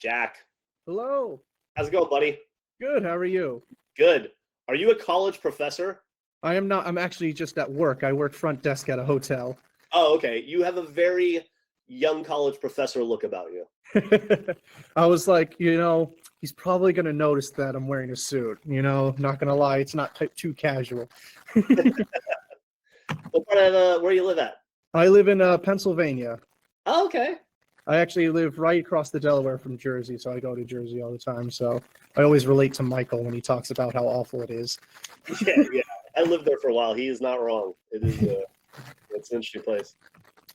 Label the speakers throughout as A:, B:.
A: Jack,
B: Hello.
A: how's it going, buddy?
B: Good. How are you?
A: Good. Are you a college professor?
B: I am not. I'm actually just at work. I work front desk at a hotel.
A: Oh, okay. You have a very young college professor look about you.
B: I was like, he's probably going to notice that I'm wearing a suit. Not going to lie, it's not too casual.
A: What part of where you live at?
B: I live in Pennsylvania.
A: Oh, okay.
B: I actually live right across the Delaware from Jersey, so I go to Jersey all the time. So I always relate to Michael when he talks about how awful it is.
A: Yeah. I lived there for a while. He is not wrong. It is it's an interesting place.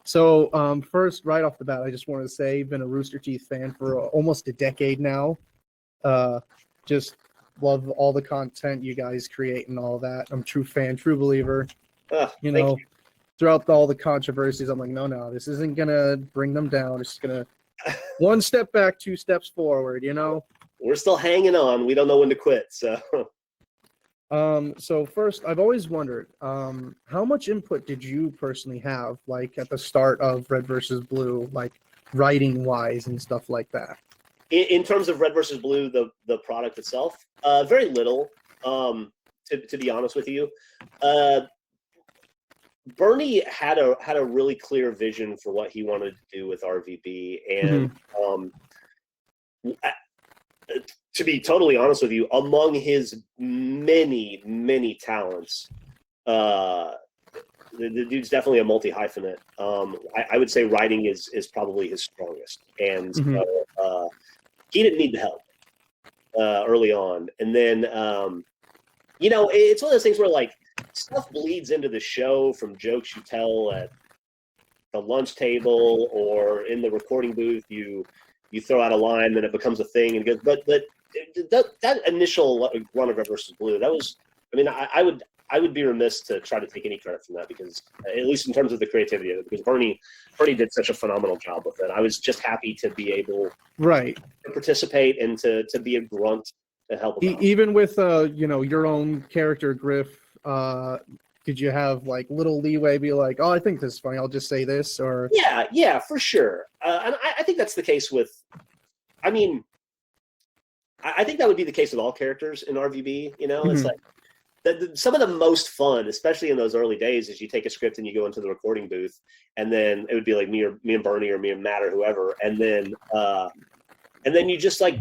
B: So first, right off the bat, I just wanted to say I've been a Rooster Teeth fan for almost a decade now. Just love all the content you guys create and all that. I'm a true fan, true believer.
A: Thank you.
B: Throughout all the controversies, I'm like, no, this isn't going to bring them down. It's going to one step back, two steps forward,
A: We're still hanging on. We don't know when to quit. So
B: So first, I've always wondered, how much input did you personally have, like at the start of Red versus Blue, like writing wise and stuff like that?
A: in terms of Red versus Blue, the product itself, very little, to be honest with you. Bernie had a really clear vision for what he wanted to do with RVB, and to be totally honest with you, among his many talents, the dude's definitely a multi-hyphenate. I would say writing is probably his strongest, and so, he didn't need the help early on, and then it's one of those things where like stuff bleeds into the show from jokes you tell at the lunch table or in the recording booth. You throw out a line, then it becomes a thing, and it goes. But that initial run of Red versus Blue, that was. I mean, I would be remiss to try to take any credit from that, because at least in terms of the creativity of it, because Bernie did such a phenomenal job with it. I was just happy to be able to participate and to be a grunt to help him out.
B: Even with your own character Griff, did you have like little leeway, be like, oh, I think this is funny, I'll just say this? Or
A: yeah, for sure. And I think that's the case with, I mean, I think that would be the case with all characters in RVB. It's like some of the most fun, especially in those early days, is you take a script and you go into the recording booth, and then it would be like me and Bernie or me and Matt or whoever, and then you just like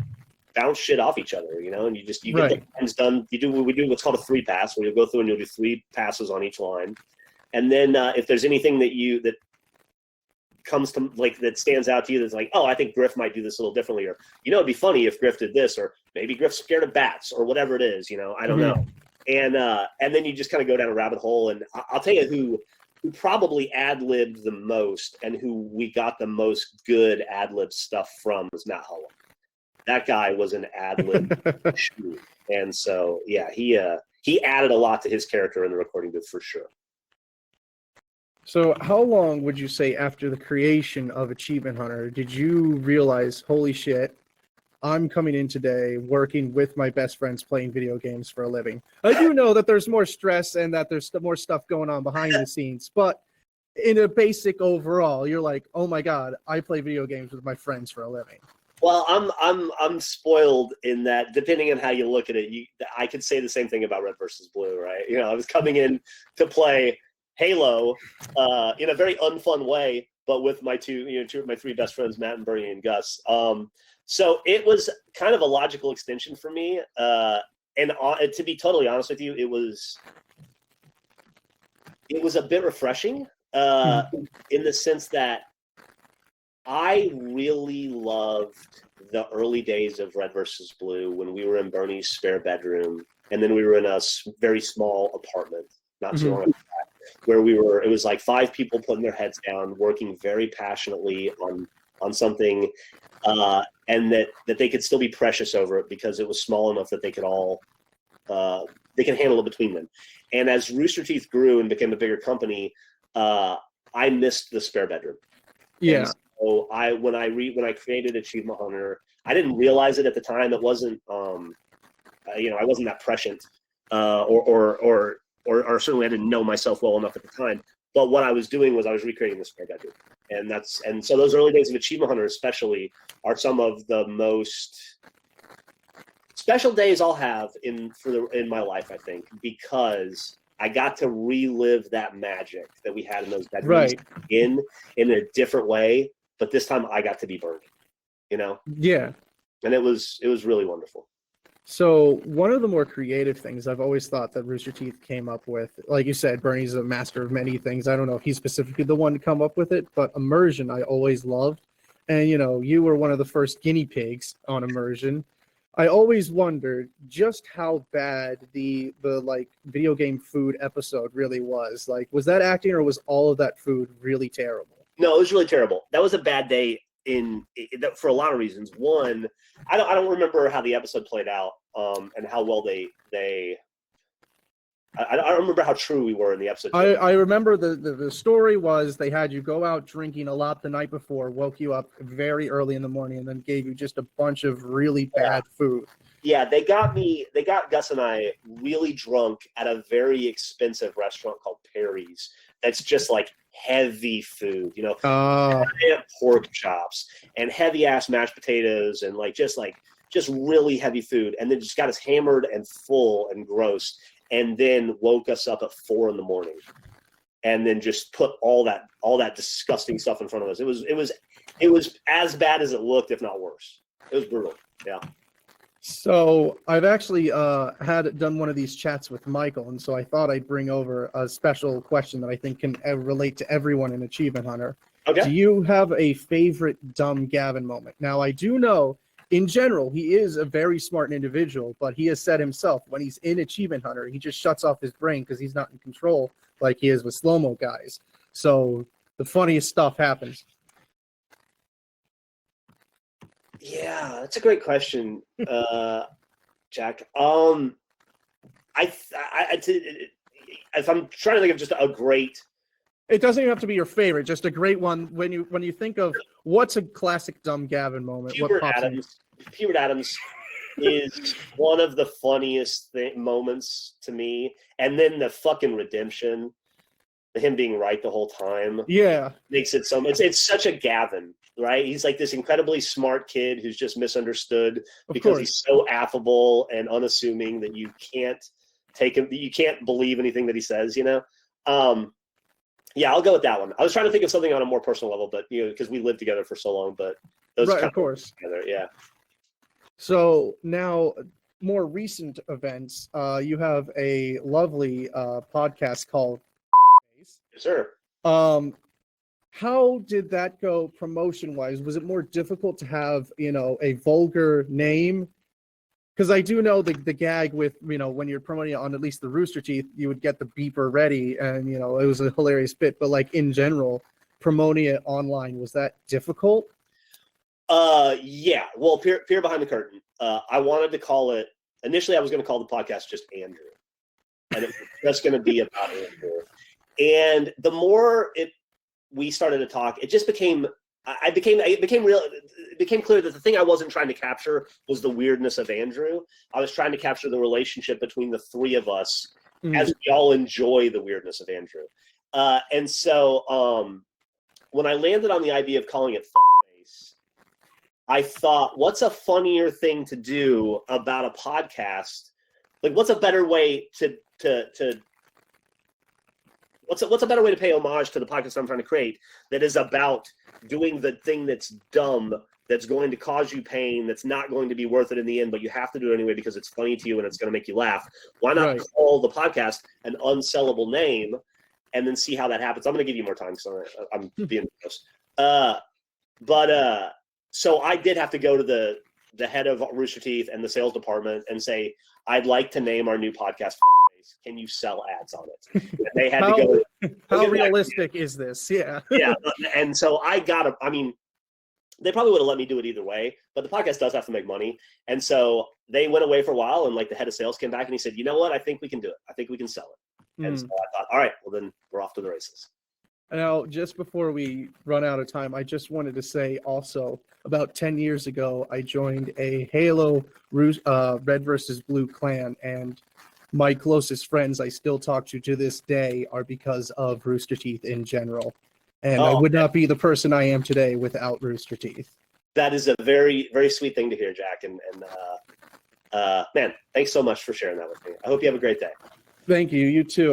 A: bounce shit off each other, and you get the lines done. We do what's called a 3-pass, where you'll go through and you'll do 3 passes on each line, and then if there's anything that comes to like that stands out to you, that's like, oh, I think Griff might do this a little differently, or it'd be funny if Griff did this, or maybe Griff's scared of bats, or whatever it is, I don't know, and then you just kind of go down a rabbit hole, and I'll tell you who probably ad-libbed the most and who we got the most good ad-lib stuff from was Matt Hullum. That guy was an ad-lib shoe. And so, yeah, he added a lot to his character in the recording booth for sure.
B: So how long would you say after the creation of Achievement Hunter did you realize, holy shit, I'm coming in today working with my best friends playing video games for a living? I do know that there's more stress and that there's more stuff going on behind the scenes, but in a basic overall, you're like, oh my God, I play video games with my friends for a living.
A: Well, I'm spoiled in that, depending on how you look at it, I could say the same thing about Red versus Blue, right? I was coming in to play Halo in a very unfun way, but with my two of my 3 best friends, Matt and Bernie and Gus. So it was kind of a logical extension for me. And to be totally honest with you, it was a bit refreshing in the sense that I really loved the early days of Red versus Blue when we were in Bernie's spare bedroom, and then we were in a very small apartment not too long after that, where it was like 5 people putting their heads down, working very passionately on something, and that they could still be precious over it because it was small enough that they could all they can handle it between them. And as Rooster Teeth grew and became a bigger company, I missed the spare bedroom.
B: Yeah.
A: So when I created Achievement Hunter, I didn't realize it at the time. It wasn't, I wasn't that prescient, or certainly I didn't know myself well enough at the time. But what I was doing was I was recreating the square bedroom, and so those early days of Achievement Hunter, especially, are some of the most special days I'll have in my life. I think because I got to relive that magic that we had in those bedrooms in a different way. But this time I got to be burned,
B: Yeah.
A: And it was really wonderful.
B: So one of the more creative things I've always thought that Rooster Teeth came up with, like you said, Bernie's a master of many things. I don't know if he's specifically the one to come up with it, but Immersion I always loved. And, you were one of the first guinea pigs on Immersion. I always wondered just how bad the like video game food episode really was. Like, was that acting or was all of that food really terrible?
A: No, it was really terrible. That was a bad day for a lot of reasons. One, I don't remember how the episode played out, and how well I don't remember how true we were in the episode.
B: I remember the story was they had you go out drinking a lot the night before, woke you up very early in the morning, and then gave you just a bunch of really bad food.
A: Yeah, they got Gus and I really drunk at a very expensive restaurant called Perry's. That's just like heavy food, they have pork chops and heavy ass mashed potatoes and just really heavy food, and then just got us hammered and full and gross, and then woke us up at 4 a.m. and then just put all that disgusting stuff in front of us. It was as bad as it looked, if not worse. It was brutal. Yeah.
B: So I've actually had done one of these chats with Michael, and so I thought I'd bring over a special question that I think can relate to everyone in Achievement Hunter.
A: Okay.
B: Do you have a favorite dumb Gavin moment? Now, I do know, in general, he is a very smart individual, but he has said himself, when he's in Achievement Hunter, he just shuts off his brain because he's not in control like he is with slow-mo guys. So the funniest stuff happens.
A: Yeah, that's a great question, Jack. If I'm trying to think of just a great.
B: It doesn't even have to be your favorite, just a great one. When you think of what's a classic dumb Gavin moment,
A: Hubert Adams is one of the funniest moments to me, and then the fucking redemption, him being right the whole time, makes it so. It's such a Gavin. Right, he's like this incredibly smart kid who's just misunderstood because he's so affable and unassuming that you can't take him. You can't believe anything that he says. Yeah, I'll go with that one. I was trying to think of something on a more personal level, but because we lived together for so long. But those
B: of course
A: together, yeah.
B: So now, more recent events. You have a lovely podcast called.
A: Yes, sir.
B: How did that go promotion-wise? Was it more difficult to have, a vulgar name? Because I do know the gag with, when you're promoting it on at least the Rooster Teeth, you would get the beeper ready, and, it was a hilarious bit. But, in general, promoting it online, was that difficult?
A: Yeah. Well, peer behind the curtain. I wanted to call it, initially I was going to call the podcast just Andrew. And it was just going to be about Andrew. And the more we started to talk, it just became clear that the thing I wasn't trying to capture was the weirdness of Andrew. I was trying to capture the relationship between the three of us as we all enjoy the weirdness of Andrew. And so when I landed on the idea of calling it Fuckface, I thought, what's a funnier thing to do about a podcast? Like, what's a better way What's a better way to pay homage to the podcast I'm trying to create that is about doing the thing that's dumb, that's going to cause you pain, that's not going to be worth it in the end, but you have to do it anyway because it's funny to you and it's going to make you laugh? Why not call the podcast an unsellable name and then see how that happens? I'm going to give you more time because I'm being gross. So I did have to go to the head of Rooster Teeth and the sales department and say, I'd like to name our new podcast Fuckface. Can you sell ads on it? And they had to go.
B: How realistic is this? Yeah.
A: Yeah. And so they probably would have let me do it either way, but the podcast does have to make money. And so they went away for a while, and the head of sales came back and he said, you know what? I think we can do it. I think we can sell it. And so I thought, all right, well then we're off to the races.
B: Now, just before we run out of time, I just wanted to say also, about 10 years ago, I joined a Halo Red versus Blue clan, and my closest friends I still talk to this day are because of Rooster Teeth in general. And I would not be the person I am today without Rooster Teeth.
A: That is a very, very sweet thing to hear, Jack. And man, thanks so much for sharing that with me. I hope you have a great day.
B: Thank you. You too.